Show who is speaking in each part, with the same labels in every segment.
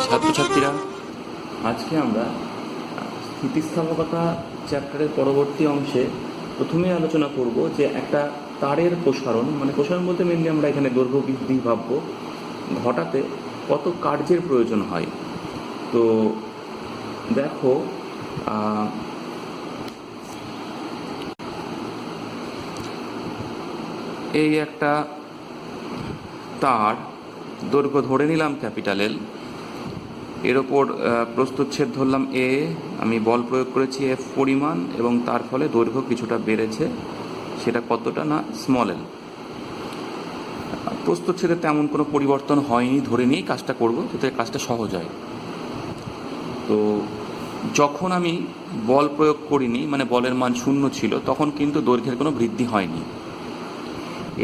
Speaker 1: ছাত্রছাত্রীরা, আজকে আমরা স্থিতিস্থাপকতা চ্যাপ্টারের পরবর্তী অংশে প্রথমে আলোচনা করব যে একটা তারের প্রসারণ, মানে প্রসারণ বলতে মেনলি আমরা এখানে দৈর্ঘ্য বৃদ্ধি ভাববো, ঘটাতে কত কার্যের প্রয়োজন হয়। তো দেখো, এই একটা তার দৈর্ঘ্য ধরে নিলাম ক্যাপিটাল এল, এর ওপর প্রস্থচ্ছেদ ধরলাম এ, আমি বল প্রয়োগ করেছি এফ পরিমাণ, এবং তার ফলে দৈর্ঘ্য কিছুটা বেড়েছে, সেটা কতটা না স্মল এল। প্রস্থচ্ছেদে তেমন কোনো পরিবর্তন হয়নি, ধরে নিয়েই কাজটা করব যাতে কাজটা সহজ হয়। তো যখন আমি বল প্রয়োগ করিনি, মানে বলের মান 0 ছিল, তখন কিন্তু দৈর্ঘ্যের কোনো বৃদ্ধি হয়নি।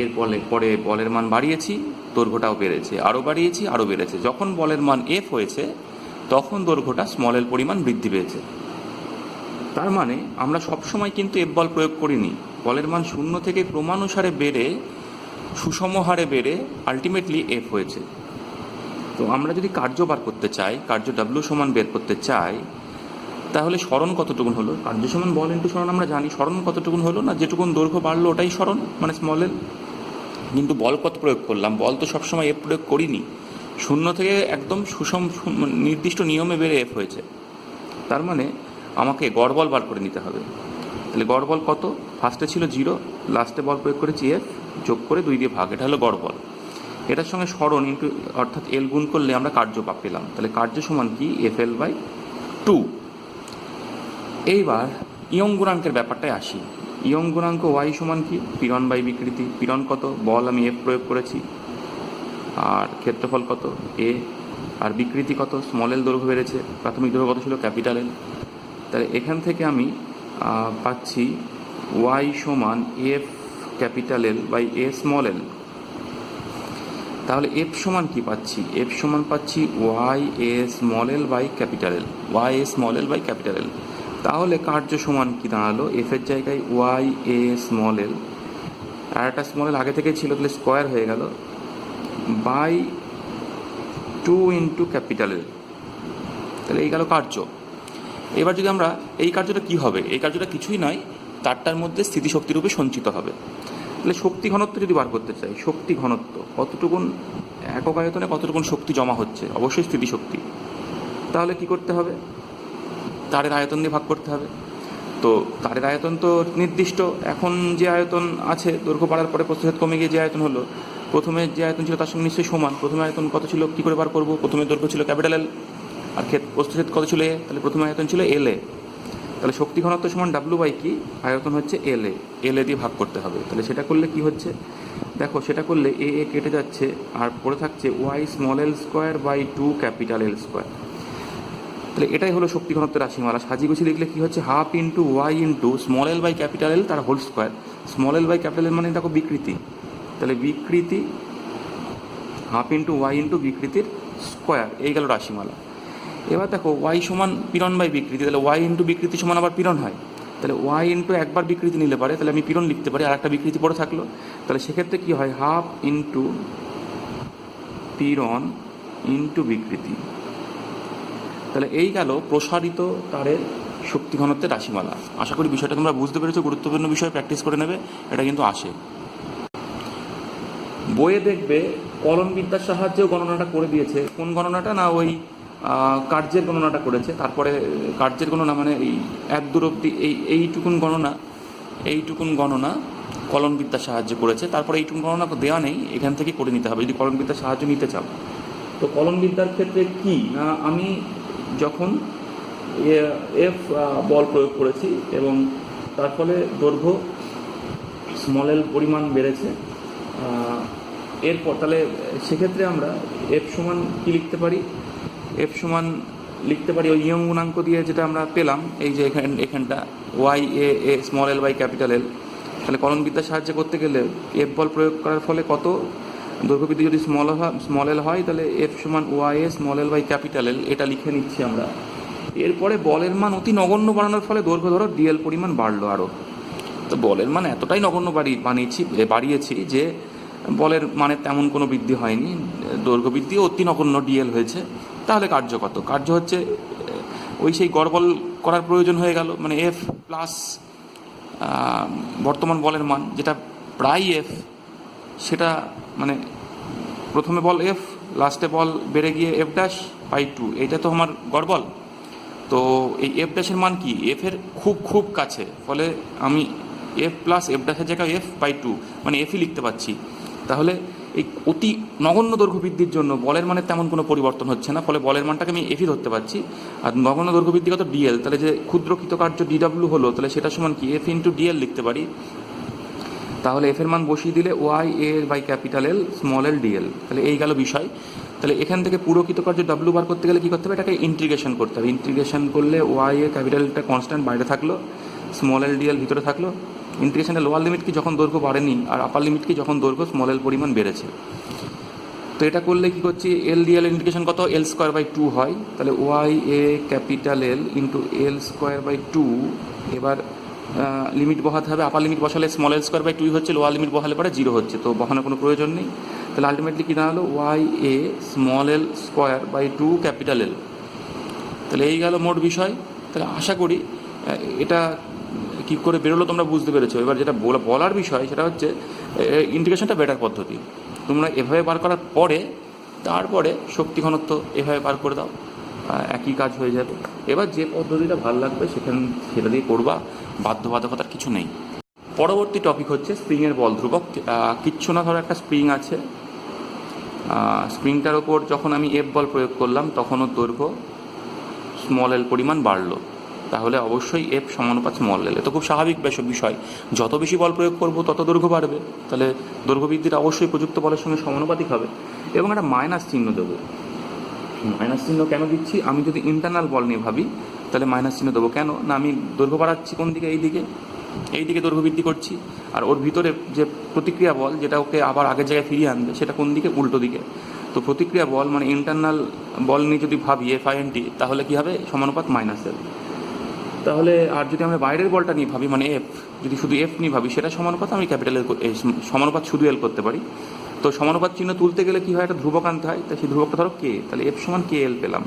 Speaker 1: এর পরে বলের মান বাড়িয়েছি, দৈর্ঘ্যটাও বেড়েছে, আরও বাড়িয়েছি, আরও বেড়েছে। যখন বলের মান এফ হয়েছে তখন দৈর্ঘ্যটা স্মল এল পরিমাণ বৃদ্ধি পেয়েছে। তার মানে আমরা সবসময় কিন্তু এফ বল প্রয়োগ করিনি, বলের মান 0 থেকে ক্রমানুসারে বেড়ে সুষম হারে বেড়ে আলটিমেটলি এফ হয়েছে। তো আমরা যদি কার্য বার করতে চাই, কার্য ডাব্লিউ সমান বের করতে চাই, তাহলে স্মরণ কতটুকুন হলো? কার্য সমান বল ইন্টু স্মরণ আমরা জানি, স্মরণ কতটুকুন হলো না যেটুকুন দৈর্ঘ্য বাড়লো ওটাই স্মরণ, মানে স্মল এল। কিন্তু বল কত প্রয়োগ করলাম? বল তো সবসময় এফ প্রয়োগ করিনি, 0 থেকে একদম নির্দিষ্ট নিয়মে বেড়ে এফ হয়েছে। তার মানে আমাকে গড় বল বার করে নিতে হবে। তাহলে গড় বল কত? ফার্স্টে ছিল 0, লাস্টে বল প্রয়োগ করেছি এফ, যোগ করে 2 দিয়ে ভাগ, এটা হলো গড় বল। এটার সঙ্গে স্মরণ ইন্টু অর্থাৎ এল গুণ করলে আমরা কার্য পেলাম। তাহলে কার্য সমান কি? F L by 2। এইবার ইয়ং গুণাঙ্কের ব্যাপারটায় আসি। ইয়ং গুণাঙ্ক ওয়াই সমান কি? পীড়ন বাই বিকৃতি। পীড়ন কত? বল আমি এফ প্রয়োগ করেছি, আর ক্ষেত্রফল কত? এ। আর বিকৃতি কত? স্মল এল দৈর্ঘ্য বেড়েছে, প্রাথমিক দৈর্ঘ্য কত ছিল? Capital L. তাহলে এখান থেকে আমি পাচ্ছি ওয়াই সমান F capital L by A small L. তাহলে এফ সমান কি পাচ্ছি? এফ সমান পাচ্ছি Y A small L by capital L, Y A small L by capital L. তাহলে কার্য সমান কি দাঁড়ালো? এফের জায়গায় ওয়াই এ স্মল এল, আর একটা স্মল এল আগে থেকে ছিল, তাহলে স্কোয়ার হয়ে গেল, বাই 2 ইন্টু ক্যাপিটাল এল। তাহলে এই গেল কার্য। এবার যদি আমরা এই কার্যটা কি হবে? এই কার্যটা কিছুই নয়, তারটার মধ্যে স্থিতিশক্তিরূপে সঞ্চিত হবে। তাহলে শক্তি ঘনত্ব যদি বার করতে চাই, শক্তি ঘনত্ব কতটুকুন একক আয়তনে কতটুকুন শক্তি জমা হচ্ছে, অবশ্যই স্থিতিশক্তি। তাহলে কি করতে হবে? তারের আয়তন দিয়ে ভাগ করতে হবে। তো তারের আয়তন তো নির্দিষ্ট, এখন যে আয়তন আছে দৈর্ঘ্য বাড়ার পরে প্রস্থচ্ছেদ কমে গিয়ে যে আয়তন হলো, প্রথমে যে আয়তন ছিল তার সঙ্গে নিশ্চয়ই সমান। প্রথমে আয়তন কত ছিল, কী করে বার করবো? প্রথমে দৈর্ঘ্য ছিল ক্যাপিটাল এল, আর প্রস্থচ্ছেদ কত ছিল? এ। তাহলে প্রথমে আয়তন ছিল এল এ। তাহলে শক্তি ঘনত্ব সমান ডাব্লু বাই কি? আয়তন হচ্ছে এল এ, এল এ দিয়ে ভাগ করতে হবে। তাহলে সেটা করলে কি হচ্ছে দেখো, সেটা করলে এ এ কেটে যাচ্ছে, আর পড়ে থাকছে Y small L square by 2 capital L square. তাহলে এটাই হলো শক্তি ঘনত্বের রাশিমালা। সাজিয়ে গুছিয়ে লিখলে কি হচ্ছে? Half into Y into small L by capital L তার whole square. Small L by capital L মানে দেখো বিকৃতি, তাহলে বিকৃতি হাফ ইন্টু ওয়াই ইন্টু বিকৃতির স্কোয়ার, এই গেল রাশিমালা। এবার দেখো ওয়াই সমান পীড়ন বাই বিকৃতি, তাহলে ওয়াই ইন্টু বিকৃতি সমান আবার পীড়ন হয়। তাহলে ওয়াই ইন্টু একবার বিকৃতি নিলে পারে, তাহলে আমি পীড়ন লিখতে পারি, আর একটা বিকৃতি পড়ে থাকলো। তাহলে সেক্ষেত্রে কি হয়? হাফ ইন্টু পীড়ন ইন্টু বিকৃতি। তাহলে এই গেল প্রসারিত তারের শক্তি ঘনত্বের রাশিমালা। আশা করি বিষয়টা তোমরা বুঝতে পেরেছো, গুরুত্বপূর্ণ বিষয়, প্র্যাকটিস করে নেবে, এটা কিন্তু আসে। বইয়ে দেখবে কলনবিদ্যার সাহায্যেও গণনাটা করে দিয়েছে। কোন গণনাটা? না ওই কার্যের গণনাটা করেছে। তারপরে কার্যের গণনা মানে এই 1-2 অবধি এইটুকুন গণনা কলনবিদ্যার সাহায্য করেছে। তারপরে এইটুকুন গণনা দেওয়া নেই, এখান থেকে করে নিতে হবে যদি কলনবিদ্যার সাহায্য নিতে চাও। তো কলনবিদ্যার ক্ষেত্রে কি না, আমি যখন এফ বল প্রয়োগ করেছি এবং তার ফলে দৈর্ঘ্য স্মল এল পরিমাণ বেড়েছে, এরপর তাহলে সেক্ষেত্রে আমরা এফ সমান কি লিখতে পারি? এফ সমান লিখতে পারি ওই ইয়ং গুণাঙ্ক দিয়ে, যেটা আমরা পেলাম এই যে এখানটা Y A A small L by capital L. তাহলে কলনবিদ্যার সাহায্যে করতে গেলে এফ বল প্রয়োগ করার ফলে কত দৈর্ঘ্য বৃদ্ধি যদি স্মল এল হয়, তাহলে এফ সমান Y A small L by capital L, এটা লিখে নিচ্ছি আমরা। এরপরে বলের মান অতি নগণ্য বাড়ানোর ফলে দৈর্ঘ্য ধরো ডিএল পরিমাণ বাড়লো আরও। তো বলের মান এতটাই নগণ্য বাড়িয়েছি যে বলের মানে তেমন কোনো বৃদ্ধি হয়নি, দৈর্ঘ্য বৃদ্ধি অতি নগণ্য ডিএল হয়েছে। তাহলে কার্য কত? কার্য হচ্ছে ওই সেই গড় বল করার প্রয়োজন হয়ে গেল, মানে এফ প্লাস বর্তমান বলের মান যেটা প্রায় এফ, সেটা মানে প্রথমে বল এফ, লাস্টে বল বেড়ে গিয়ে এফ ড্যাশ বাই টু, এইটা তো আমার গড় বল। তো এই এফ ড্যাশের মান কি? এফ এর খুব খুব কাছে, ফলে আমি এফ প্লাস এফ ড্যাশের জায়গায় এফ বাই টু মানে এফই লিখতে পাচ্ছি। তাহলে এই অতি নগণ্য দৈর্ঘ্য বৃদ্ধির জন্য বলের মানের তেমন কোনো পরিবর্তন হচ্ছে না, ফলে বলের মানটাকে আমি এফই ধরতে পারছি। আর নগণ্য দৈর্ঘ্য বৃদ্ধিগত ডিএল, তাহলে যে ক্ষুদ্র কৃতকার্য ডিডব্লিউ হলো, তাহলে সেটা সমান কি? এফ ইন্টু ডিএল লিখতে পারি। তাহলে এফ এর মান বসিয়ে দিলে Y A by capital L small L dl. তাহলে এই গেল বিষয়। তাহলে এখান থেকে পুরো কৃতকার্য ডাব্লিউ বার করতে গেলে কী করতে হবে? এটাকে ইন্টিগ্রেশন করতে হবে। ইন্টিগ্রেশন করলে ওয়াই এ ক্যাপিটালটা কনস্ট্যান্ট বাইরে থাকলো, স্মল এল ডিএল ভিতরে থাকলো। ইন্টিগ্রেশনের লোয়ার লিমিট কি? যখন দৈর্ঘ্য বাড়েনি, আর আপার লিমিট কি? যখন দৈর্ঘ্য স্মল এল পরিমাণ বেড়েছে। তো এটা করলে কী করছি? এল ডিএল ইন্টিগ্রেশন কত? এল স্কোয়ার বাই টু হয়। তাহলে Y A capital L into L square by two. এবার লিমিট বসাতে হবে। আপার লিমিট বসালে স্মল এল স্কোয়ার বাই টুই হচ্ছে, লোয়ার লিমিট বসালে পরে জিরো হচ্ছে, তো বসানোর কোনো প্রয়োজন নেই। তাহলে আলটিমেটলি কী দাঁড়ালো? Y A small L square by two capital L. তাহলে এই গেল মোট বিষয়। তাহলে আশা করি এটা কী করে বেরোলো তোমরা বুঝতে পেরেছো। এবার যেটা বলার বিষয় সেটা হচ্ছে ইন্টিগ্রেশনটা বেটার পদ্ধতি। তোমরা এভাবে বার করার পরে তারপরে শক্তি ঘনত্ব এভাবে বার করে দাও, একই কাজ হয়ে যাবে। এবার যে পদ্ধতিটা ভালো লাগবে সেটা দিয়ে করবা, বাধ্যবাধকতার কিছু নেই। পরবর্তী টপিক হচ্ছে স্প্রিংয়ের বল ধ্রুবক। কিচ্ছু না, ধরো একটা স্প্রিং আছে, স্প্রিংটার ওপর যখন আমি এফ বল প্রয়োগ করলাম তখনও দৈর্ঘ্য স্মল এল পরিমাণ বাড়লো, তাহলে অবশ্যই এফ সমানুপাত স্মল এল। তো খুব স্বাভাবিক বিষয়, যত বেশি বল প্রয়োগ করবো তত দৈর্ঘ্য বাড়বে, তাহলে দৈর্ঘ্য বৃদ্ধিটা অবশ্যই প্রযুক্ত বলের সঙ্গে সমানুপাতিক হবে। এবং একটা মাইনাস চিহ্ন দেবো। মাইনাস চিহ্ন কেন দিচ্ছি? আমি যদি ইন্টারনাল বল নিয়ে ভাবি তাহলে মাইনাস চিহ্ন দেবো কেন? না, আমি দৈর্ঘ্য বাড়াচ্ছি কোন দিকে? এই দিকে দৈর্ঘ্য বৃদ্ধি করছি। আর ওর ভিতরে যে প্রতিক্রিয়া বল, যেটা ওকে আবার আগের জায়গায় ফিরিয়ে আনবে, সেটা কোন দিকে? উল্টো দিকে। তো প্রতিক্রিয়া বল মানে ইন্টারনাল বল নিয়ে যদি ভাবি এফ আই এন টি, তাহলে কী হবে? সমানুপাত মাইনাস এল। তাহলে আর যদি আমরা বাইরের বলটা নিয়ে ভাবি, মানে এফ, যদি শুধু এফ নিয়ে ভাবি, সেটা সমানুপাত আমি ক্যাপিটাল এল, সমানুপাত শুধু এল করতে পারি। তো সমানুপাত চিহ্ন তুলতে গেলে কী হয়? একটা ধ্রুবক আনতে হয়। তাই সেই ধ্রুবকটা ধরো কে, তাহলে এফ সমান কে এল পেলাম।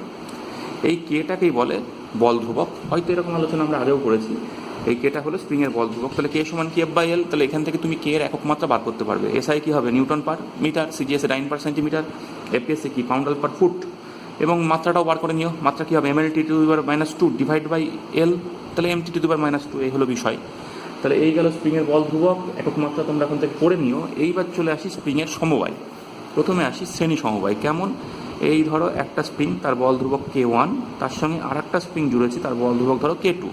Speaker 1: এই কেটাকেই বলে বল ধ্রুবক। হয়তো এরকম আলোচনা আমরা আগেও করেছি। এই কেটা হলো স্প্রিংয়ের বল ধ্রুবক। তাহলে কে সমান কি? F by L. তাহলে এখান থেকে তুমি কে এর একক মাত্রা বার করতে পারবে। এসআই কী হবে? নিউটন পার মিটার, সিজিএসে ডাইন পার সেন্টিমিটার, এফপিএসে কি? Poundal per foot. এবং মাত্রাটাও বার করে নিও। মাত্রা কী হবে? MLT to the power minus two divide by L. তাহলে MT to the power minus two, এই হলো বিষয়। তাহলে এই গেল স্প্রিংয়ের বল ধ্রুবক, একক মাত্রা তোমরা এখন থেকে করে নিও। এইবার চলে আসি স্প্রিংয়ের সমবায়। প্রথমে আসি শ্রেণী সমবায়। কেমন? এই ধরো একটা স্প্রিং, তার বল ধ্রুবক কে ওয়ান, তার সঙ্গে আর একটা স্প্রিং জুড়েছি, তার বল ধ্রুবক ধরো কে টু।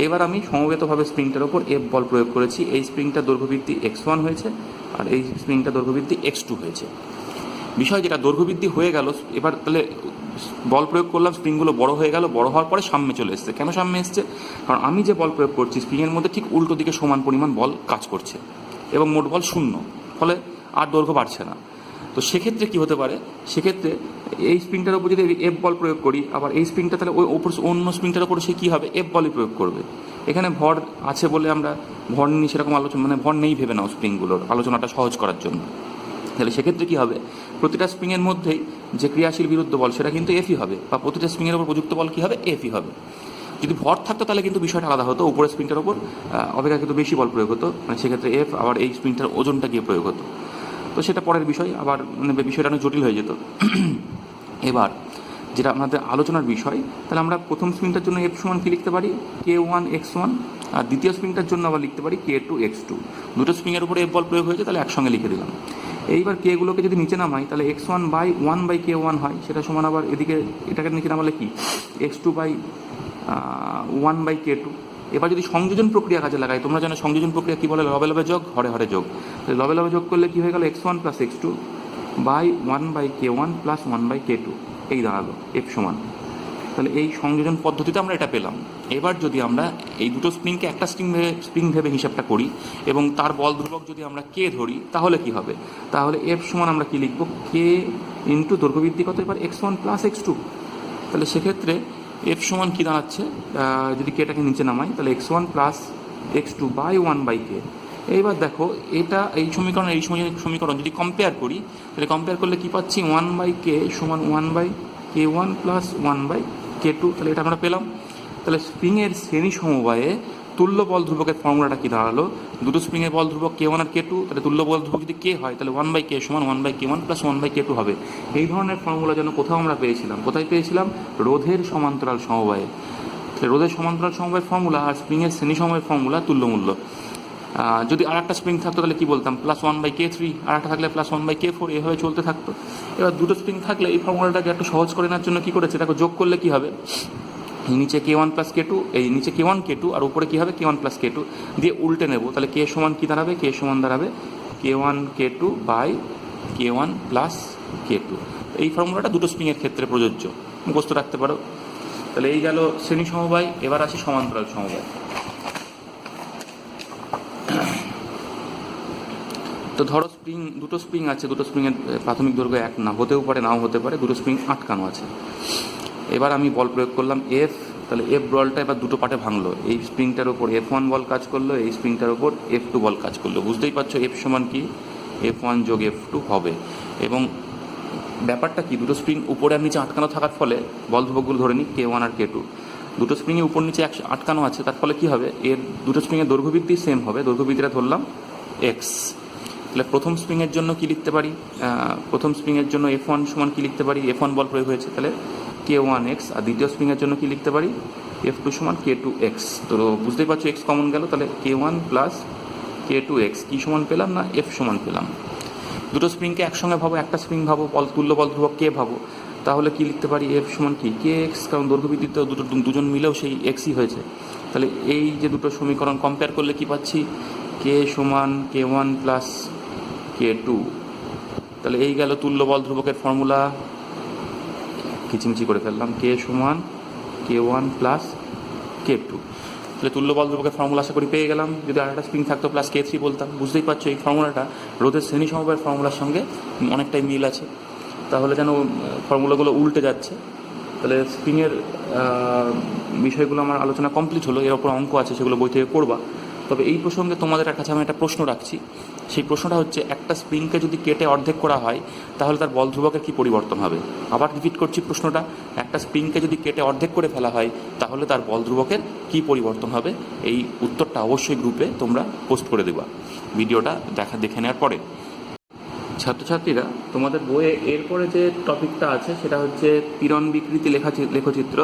Speaker 1: এবার আমি সমবেতভাবে স্প্রিংটার ওপর এফ বল প্রয়োগ করেছি। এই স্প্রিংটা দৈর্ঘ্যবৃদ্ধি এক্স ওয়ান হয়েছে, আর এই স্প্রিংটা দৈর্ঘ্যবৃদ্ধি এক্স টু হয়েছে। বিষয় যেটা দৈর্ঘ্যবৃদ্ধি হয়ে গেল, এবার তাহলে বল প্রয়োগ করলাম, স্প্রিংগুলো বড় হয়ে গেল, বড় হওয়ার পরে সামনে চলে এসছে। কেন সামনে এসছে? কারণ আমি যে বল প্রয়োগ করছি স্প্রিংয়ের মধ্যে ঠিক উল্টো দিকে সমান পরিমাণ বল কাজ করছে, এবং মোট বল শূন্য, ফলে আর দৈর্ঘ্য বাড়ছে না। তো সেক্ষেত্রে কী হতে পারে? সেক্ষেত্রে এই স্প্রিংটার উপর যদি এফ বল প্রয়োগ করি, আবার এই স্প্রিংটা তাহলে ওই ওপর অন্য স্প্রিংটার উপর সে কী হবে? এফ বলই প্রয়োগ করবে। এখানে ভর আছে বলে আমরা ভর নিয়ে সেরকম আলোচনা, মানে ভর নেই ভেবে নাও স্প্রিংগুলোর, আলোচনাটা সহজ করার জন্য। তাহলে সেক্ষেত্রে কী হবে? প্রতিটা স্প্রিংয়ের মধ্যেই যে ক্রিয়াশীল বিরুদ্ধ বল সেটা কিন্তু এফই হবে, বা প্রতিটা স্প্রিংয়ের উপর প্রযুক্ত বল কী হবে? এফই হবে। যদি ভর থাকতো তাহলে কিন্তু বিষয়টা আলাদা হতো, উপরের স্প্রিংটার ওপর অপেক্ষাকৃত বেশি বল প্রয়োগ হতো, মানে সেক্ষেত্রে এফ, আবার এই স্প্রিংটার ওজনটা গিয়ে প্রয়োগ হতো। তো সেটা পরের বিষয়, আবার মানে বিষয়টা অনেক জটিল হয়ে যেত। এবার যেটা আমাদের আলোচনার বিষয়, তাহলে আমরা প্রথম স্প্রিংটার জন্য এফ সমান কী লিখতে পারি? কে ওয়ান এক্স ওয়ান, আর দ্বিতীয় স্প্রিংটার জন্য আবার লিখতে পারি কে টু এক্স টু। দুটো স্প্রিংয়ের উপরে এফ বল প্রয়োগ হয়েছে, তাহলে একসঙ্গে লিখে দিলাম। এইবার কেগুলোকে যদি নিচে নামাই, তাহলে X one by K one হয়, সেটা সমান আবার এদিকে এটাকে নিচে নামালে কি? X two by one by K two. এবার যদি সংযোজন প্রক্রিয়া কাজে লাগাই, তোমরা জানো সংযোজন প্রক্রিয়া কী বলে? লবে লবে যোগ, হরে হরে যোগ। তাহলে লবে লবে যোগ করলে কী হয়ে গেল? X one plus X two by one by K one plus one by K two, এই দাঁড়ালো এফ সমান। তাহলে এই সংযোজন পদ্ধতিতে আমরা এটা পেলাম। এবার যদি আমরা এই দুটো স্প্রিংকে একটা স্প্রিং ভেবে হিসাবটা করি, এবং তার বল ধ্রুবক যদি আমরা কে ধরি, তাহলে কি হবে? তাহলে এফ সমান আমরা কি লিখব? কে ইন্টু দৈর্ঘ্যবৃদ্ধি কত? এবার X one plus X two. তাহলে সেক্ষেত্রে এফ সমান কী দাঁড়াচ্ছে? যদি কেটাকে নিচে নামাই, তাহলে X one plus x2 by 1/k। এইবার দেখো এটা এই সমীকরণ যদি কম্পেয়ার করি, তাহলে কম্পেয়ার করলে কি পাচ্ছি, 1/k সমান 1/k1 প্লাস 1/k2। তাহলে এটা আমরা পেলাম। তাহলে স্প্রিংয়ের শ্রেণী সমবায়ে তুল্য বল ধ্রুবকের ফর্মুলাটা কি দাঁড়ালো, দুটো স্প্রিংয়ের বল ধ্রুবক k1 আর k2, তাহলে তুল্য বল ধ্রুবক যদি k হয় তাহলে 1/k সমান 1/k1 প্লাস 1/k2 হবে। এই ধরনের ফর্মুলা যেন কোথাও আমরা পেয়েছিলাম, কোথায় পেয়েছিলাম, রোধের সমান্তরাল সমবায়ে। তাহলে রোধের সমান্তরাল সমবায়ের ফর্মুলা আর স্প্রিংয়ের শ্রেণী সমবায়ের ফর্মুলা তুল্যমূল্য। যদি আর একটা স্প্রিং থাকতো তাহলে কি বলতাম, প্লাস 1/k3, আর একটা থাকলে প্লাস 1/k4, এভাবে চলতে থাকতো। এবার দুটো স্প্রিং থাকলে এই ফর্মুলাটাকে একটু সহজ করে নেওয়ার জন্য কী করেছে, দেখো যোগ করলে কি হবে, এই নিচে k1 প্লাস k2, এই নিচে k1 k2 আর উপরে কী হবে k1 প্লাস k2 দিয়ে উল্টে নেব। তাহলে k সমান কী দাঁড়াবে, k সমান দাঁড়াবে k1 k2 by k1 plus k2। এই ফর্মুলাটা দুটো স্প্রিংয়ের ক্ষেত্রে প্রযোজ্য, মুখস্থ রাখতে পারো। তাহলে এই গেল শ্রেণী সমবায়। এবার আসি সমান্তরাল সমবায়। তো ধরো দুটো স্প্রিং আছে, দুটো স্প্রিংয়ের প্রাথমিক দৈর্ঘ্য এক না, হতেও পারে নাও হতে পারে, দুটো স্প্রিং আটকানো আছে। এবার আমি বল প্রয়োগ করলাম F, তাহলে F বলটা এবার দুটো পার্টে ভাঙলো। এই স্প্রিংটার ওপর F1 বল কাজ করলো, এই স্প্রিংটার ওপর F2 বল কাজ করলো। বুঝতেই পারছো F সমান কি, F1 যোগ F2 হবে। এবং ব্যাপারটা কি, দুটো স্প্রিং উপরে আর নিচে আটকানো থাকার ফলে বল ধ্রুবকগুলো ধরে নিই k1 আর k2, দুটো স্প্রিংয়ে উপর নিচে আটকানো আছে, তার ফলে কি হবে, এর দুটো স্প্রিংয়ের দৈর্ঘ্য বৃদ্ধি সেম হবে। দৈর্ঘ্য বৃদ্ধিটা ধরলাম x। তাহলে প্রথম স্প্রিংয়ের জন্য কি লিখতে পারি, প্রথম স্প্রিংয়ের জন্য F1 সমান কি লিখতে পারি, F1 বল প্রয়োগ হয়েছে, তাহলে k1x। আর দ্বিতীয় স্প্রিংয়ের জন্য কি লিখতে পারি, F2 সমান k2x। তো বুঝতেই পারছো x কমন গেল, তাহলে k1 প্লাস k2x কি সমান পেলাম না, F সমান পেলাম। দুটো স্প্রিংকে একসঙ্গে ভাবো, একটা স্প্রিং ভাবো, তুল্য বল ধ্রুবক k ভাবো, তাহলে কি লিখতে পারি, F সমান কি kx, কারণ দৈর্ঘ্য বৃদ্ধিতে দুজন মিলেও সেই xই হয়েছে। তাহলে এই যে দুটো সমীকরণ কম্পেয়ার করলে কি পাচ্ছি, k সমান k1 প্লাস k2। তাহলে এই গেল তুল্য বল ধ্রুবকের ফর্মুলা, কিচিমিচি করে ফেললাম, k সমান k1 প্লাস k2। তাহলে তুল্য বল ধ্রুবকের ফর্মুলা আশা করি পেয়ে গেলাম। যদি আর একটা স্প্রিং থাকতো প্লাস k3 বলতাম। বুঝতেই পারছো এই ফর্মুলাটা রোধের শ্রেণী সমবায়ের ফর্মুলার সঙ্গে অনেকটাই মিল আছে। তাহলে যেন ফর্মুলাগুলো উল্টে যাচ্ছে। তাহলে স্প্রিংয়ের বিষয়গুলো আমার আলোচনা কমপ্লিট হলো। এর ওপর অঙ্ক আছে, সেগুলো বই থেকে করবা। তবে এই প্রসঙ্গে তোমাদের কাছে আমি একটা প্রশ্ন রাখছি। সেই প্রশ্নটা হচ্ছে, একটা স্প্রিংকে যদি কেটে অর্ধেক করা হয় তাহলে তার বল ধ্রুবকের কী পরিবর্তন হবে। আবার রিপিট করছি প্রশ্নটা, একটা স্প্রিংকে যদি কেটে অর্ধেক করে ফেলা হয় তাহলে তার বল ধ্রুবকের কী পরিবর্তন হবে। এই উত্তরটা অবশ্যই গ্রুপে তোমরা পোস্ট করে দেবা ভিডিওটা দেখে নেওয়ার পরে। ছাত্রছাত্রীরা, তোমাদের বইয়ে এরপরে যে টপিকটা আছে সেটা হচ্ছে পীড়ন বিকৃতি লেখচিত্র।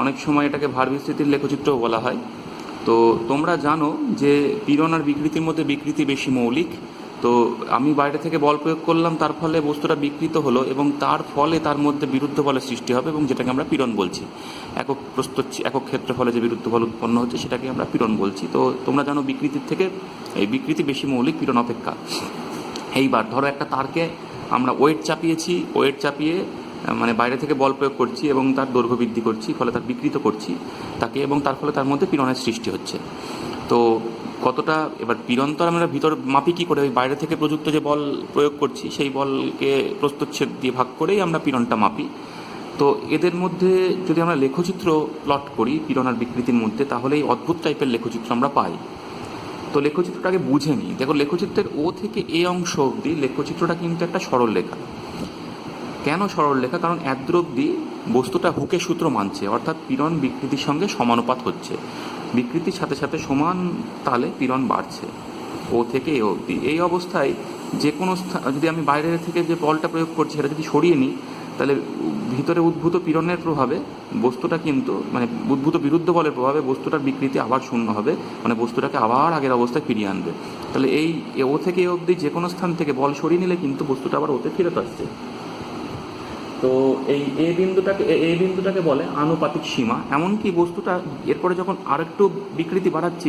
Speaker 1: অনেক সময় এটাকে ভার বিস্তৃতির লেখচিত্রও বলা হয়। তো তোমরা জানো যে পীড়ন আর বিকৃতির মধ্যে বিকৃতি বেশি মৌলিক। তো আমি বাইরে থেকে বল প্রয়োগ করলাম, তার ফলে বস্তুটা বিকৃত হলো এবং তার ফলে তার মধ্যে বিরুদ্ধ বলের সৃষ্টি হবে এবং যেটাকে আমরা পীড়ন বলছি। একক ক্ষেত্রফলে যে বিরুদ্ধ বল উৎপন্ন হচ্ছে সেটাকে আমরা পীড়ন বলছি। তো তোমরা জানো বিকৃতির থেকে এই বিকৃতি বেশি মৌলিক পীড়ন অপেক্ষা। এইবার ধরো একটা তারকে আমরা ওয়েট চাপিয়ে মানে বাইরে থেকে বল প্রয়োগ করছি এবং তার দৈর্ঘ্য বৃদ্ধি করছি, ফলে তার বিকৃত করছি তাকে, এবং তার ফলে তার মধ্যে পীড়নের সৃষ্টি হচ্ছে। তো কতটা এবার পীড়ন তো আমরা ভিতর মাপি কী করে, ওই বাইরে থেকে প্রযুক্ত যে বল প্রয়োগ করছি সেই বলকে প্রস্থচ্ছেদ দিয়ে ভাগ করেই আমরা পীড়নটা মাপি। তো এদের মধ্যে যদি আমরা লেখচিত্র প্লট করি পীড়ন আর বিকৃতির মধ্যে, তাহলে এই অদ্ভুত টাইপের লেখচিত্র আমরা পাই। তো লেখচিত্রটাকে বুঝে নিই। দেখো, লেখচিত্রের ও থেকে এ অংশ অবধি লেখচিত্রটা কিন্তু একটা সরল লেখা। কেন সরল লেখা? কারণ এদ্র অবধি বস্তুটা হুকের সূত্র মানছে, অর্থাৎ পীড়ন বিকৃতির সঙ্গে সমানুপাত হচ্ছে, বিকৃতির সাথে সাথে সমান তালে পীড়ন বাড়ছে ও থেকে এ অবধি। এই অবস্থায় যে কোনো যদি আমি বাইরে থেকে যে বলটা প্রয়োগ করছি সেটা যদি সরিয়ে নিই, তাহলে ভিতরে উদ্ভূত পীড়নের প্রভাবে বস্তুটা কিন্তু মানে উদ্ভূত বিরুদ্ধ বলের প্রভাবে বস্তুটার বিকৃতি আবার শূন্য হবে, মানে বস্তুটাকে আবার আগের অবস্থায় ফিরিয়ে আনবে। তাহলে এই ও থেকে এ অবধি যে কোনো স্থান থেকে বল সরিয়ে নিলে কিন্তু বস্তুটা আবার ওতে ফেরত আসছে। তো এই এ বিন্দুটাকে বলে আনুপাতিক সীমা। এমনকি বস্তুটা এরপরে যখন আরেকটু বিকৃতি বাড়াচ্ছি,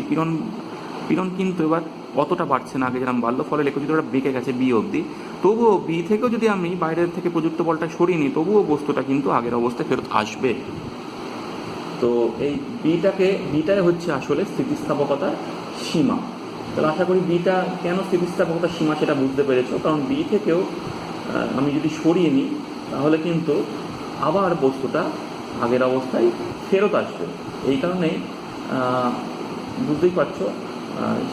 Speaker 1: পীড়ন কিন্তু এবার অতটা বাড়ছে না আগে যেরকম বাড়লো, ফলে লেখচিত্রটা বেঁকে গেছে বি অবধি। তবুও বি থেকেও যদি আমি বাইরের থেকে প্রযুক্ত বলটা সরিয়ে নিই, তবুও বস্তুটা কিন্তু আগের অবস্থায় ফেরত আসবে। তো এই বিটাই হচ্ছে আসলে স্থিতিস্থাপকতার সীমা। তাহলে আশা করি বিটা কেন স্থিতিস্থাপকতার সীমা সেটা বুঝতে পেরেছো। কারণ বি থেকেও আমি যদি সরিয়ে নিই তাহলে কিন্তু আবার বস্তুটা আগের অবস্থায় ফেরত আসবে। এই কারণে বুঝতেই পারছো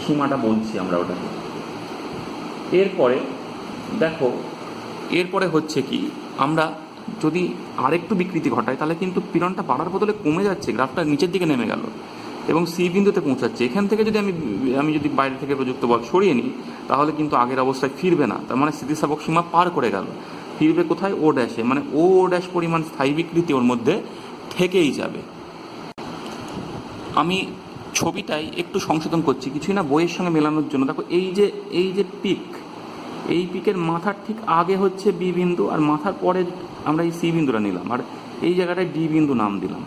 Speaker 1: সীমাটা বলছি আমরা ওটাকে। এরপরে দেখো, এরপরে হচ্ছে কি, আমরা যদি আরেকটু বিকৃতি ঘটাই তাহলে কিন্তু পীড়নটা বাড়ার বদলে কমে যাচ্ছে, গ্রাফটা নিচের দিকে নেমে গেল এবং সি বিন্দুতে পৌঁছাচ্ছে। এখান থেকে যদি আমি যদি বাইরে থেকে প্রযুক্ত বল সরিয়ে নিই তাহলে কিন্তু আগের অবস্থায় ফিরবে না, তার মানে স্থিতিস্থাপক সীমা পার করে গেল। ফিরবে কোথায়? ও ড্যাশে, মানে ও ড্যাশ পরিমাণ স্থায়ী বিকৃতি ওর মধ্যে থেকেই যাবে। আমি ছবিটাই একটু সংশোধন করছি, কিছুই না, বইয়ের সঙ্গে মেলানোর জন্য। দেখো এই যে পিক, এই পিকের মাথার ঠিক আগে হচ্ছে বি বিন্দু, আর মাথার পরে আমরা এই সি বিন্দুটা নিলাম, আর এই জায়গাটায় ডি বিন্দু নাম দিলাম।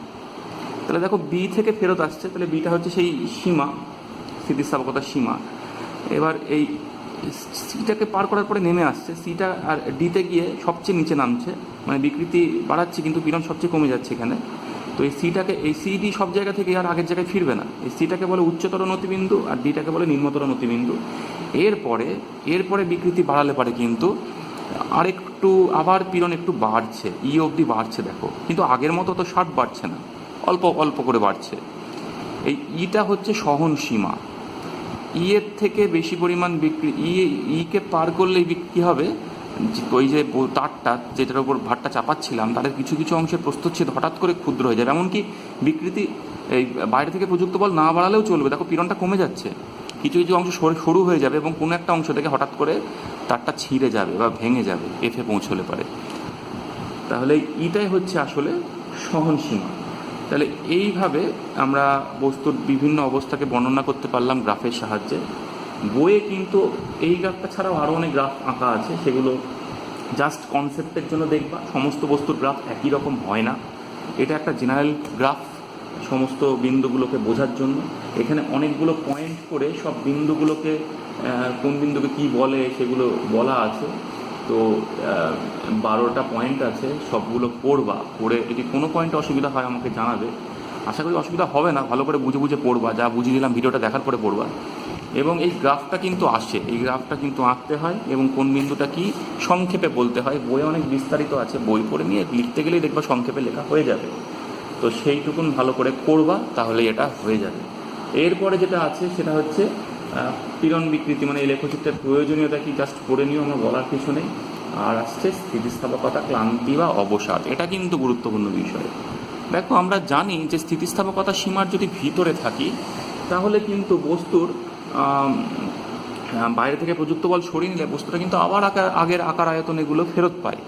Speaker 1: তাহলে দেখো বি থেকে ফেরত আসছে, তাহলে বিটা হচ্ছে সেই সীমা, স্থিতিস্থাপকতার সীমা। এবার এই সিটাকে পার করার পরে নেমে আসছে, সিটা আর ডিতে গিয়ে সবচেয়ে নিচে নামছে, মানে বিকৃতি বাড়াচ্ছে কিন্তু পীড়ন সবচেয়ে কমে যাচ্ছে এখানে। তো এই সিটাকে, এই সি ডি সব জায়গা থেকে আর আগের জায়গায় ফিরবে না। এই সিটাকে বলে উচ্চতর নতিবিন্দু আর ডিটাকে বলে নিম্নতর নতিবিন্দু। এরপরে বিকৃতি বাড়ালে পারে কিন্তু আরেকটু আবার পীড়ন একটু বাড়ছে, ই অবধি বাড়ছে দেখো, কিন্তু আগের মতো তো শার্প বাড়ছে না, অল্প অল্প করে বাড়ছে। এই ইটা হচ্ছে সহন সীমা। ই এর থেকে বেশি পরিমাণ ইকে পার করলেই কী হবে, ওই যে তারটা যেটার উপর ভারটা চাপাচ্ছিলাম তাদের কিছু কিছু অংশের প্রস্থচ্ছেদ হঠাৎ করে ক্ষুদ্র হয়ে যাবে, এমনকি বিকৃতি এই বাইরে থেকে প্রযুক্ত বল না বাড়ালেও চলবে। দেখো পীড়নটা কমে যাচ্ছে, কিছু কিছু অংশ সরু হয়ে যাবে এবং কোনো একটা অংশ থেকে হঠাৎ করে তারটা ছিঁড়ে যাবে বা ভেঙে যাবে এফে পৌঁছলে পারে। তাহলে ইটাই হচ্ছে আসলে সহনসীমা। তাহলে এইভাবে আমরা বস্তুর বিভিন্ন অবস্থাকে বর্ণনা করতে পারলাম গ্রাফের সাহায্যে। বইয়ে কিন্তু এই গ্রাফটা ছাড়াও আরও অনেক গ্রাফ আঁকা আছে, সেগুলো জাস্ট কনসেপ্টের জন্য দেখবা। সমস্ত বস্তুর গ্রাফ একই রকম হয় না, এটা একটা জেনারেল গ্রাফ সমস্ত বিন্দুগুলোকে বোঝার জন্য। এখানে অনেকগুলো পয়েন্ট করে সব বিন্দুগুলোকে কোন বিন্দুকে কী বলে সেগুলো বলা আছে। তো 12টা পয়েন্ট আছে, সবগুলো পড়বা, পড়ে যদি কোনো পয়েন্টে অসুবিধা হয় আমাকে জানাবে। আশা করি অসুবিধা হবে না, ভালো করে বুঝে বুঝে পড়বা, যা বুঝিয়ে দিলাম ভিডিওটা দেখার পরে পড়বা। এবং এই গ্রাফটা কিন্তু আসে, এই গ্রাফটা কিন্তু আঁকতে হয় এবং কোন বিন্দুটা কি সংক্ষেপে বলতে হয়। বইয়ে অনেক বিস্তারিত আছে, বই পড়ে নিয়ে লিখতে গেলেই দেখবা সংক্ষেপে লেখা হয়ে যাবে। তো সেইটুকুন ভালো করে করবা, তাহলে এটা হয়ে যাবে। এরপরে যেটা আছে সেটা হচ্ছে পীড়ন বিকৃতি, মানে এই লেখচিত্রের প্রয়োজনীয়তা কি জাস্ট পড়ে নিও, আমার বলার কিছু নেই। আর আসছে স্থিতিস্থাপকতা, ক্লান্তি বা অবসাদ, এটা কিন্তু গুরুত্বপূর্ণ বিষয়। দেখো আমরা জানি যে স্থিতিস্থাপকতা সীমার যদি ভিতরে থাকি তাহলে কিন্তু বস্তুর বাইরে থেকে প্রযুক্ত বল সরিয়ে নিলে বস্তুটা কিন্তু আবার আগের আকার আয়তন এগুলো ফেরত পায়।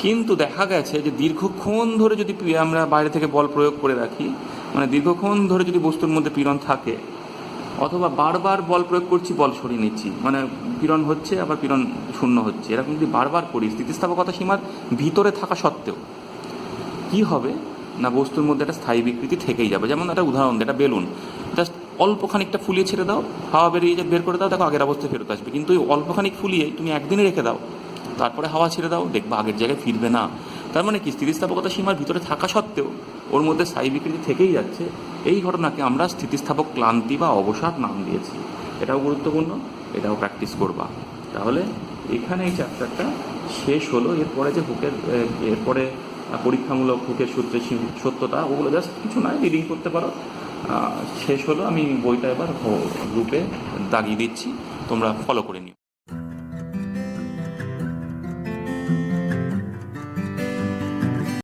Speaker 1: কিন্তু দেখা গেছে যে দীর্ঘক্ষণ ধরে যদি আমরা বাইরে থেকে বল প্রয়োগ করে রাখি, মানে দীর্ঘক্ষণ ধরে যদি বস্তুর মধ্যে পীড়ন থাকে, অথবা বারবার বল প্রয়োগ করছি, বল সরিয়ে নিচ্ছি, মানে পীড়ন হচ্ছে আবার পীড়ন শূন্য হচ্ছে, এরকম যদি বারবার করি স্থিতিস্থাপকতা সীমার ভিতরে থাকা সত্ত্বেও কি হবে না, বস্তুর মধ্যে একটা স্থায়ী বিকৃতি থেকেই যাবে। যেমন একটা উদাহরণ, একটা বেলুন জাস্ট অল্প খানিকটা ফুলিয়ে ছেড়ে দাও, হাওয়া বের করে দাও, দেখো আগের অবস্থায় ফেরত আসবে। কিন্তু ওই অল্প খানিক ফুলিয়ে তুমি একদিনে রেখে দাও, তারপরে হাওয়া ছেড়ে দাও, দেখবা আগের জায়গায় ফিরবে না। তার মানে কি, স্থিতিস্থাপকতা সীমার ভিতরে থাকা সত্ত্বেও ওর মধ্যে স্থায়ী বিকৃতি থেকেই যাচ্ছে। এই ঘটনাকে আমরা স্থিতিস্থাপক ক্লান্তি বা অবসাদ নাম দিয়েছি। এটাও গুরুত্বপূর্ণ, এটাও প্র্যাকটিস করবা। তাহলে এখানে এই চ্যাপ্টারটা শেষ হলো। এরপরে যে এরপরে পরীক্ষামূলক হুকের সূত্রের সত্যতা, ওগুলো জাস্ট কিছু নয়, রিডিং করতে পারো। শেষ হলো। আমি বইটা এবার গ্রুপে দাগিয়ে দিচ্ছি, তোমরা ফলো করে নিও।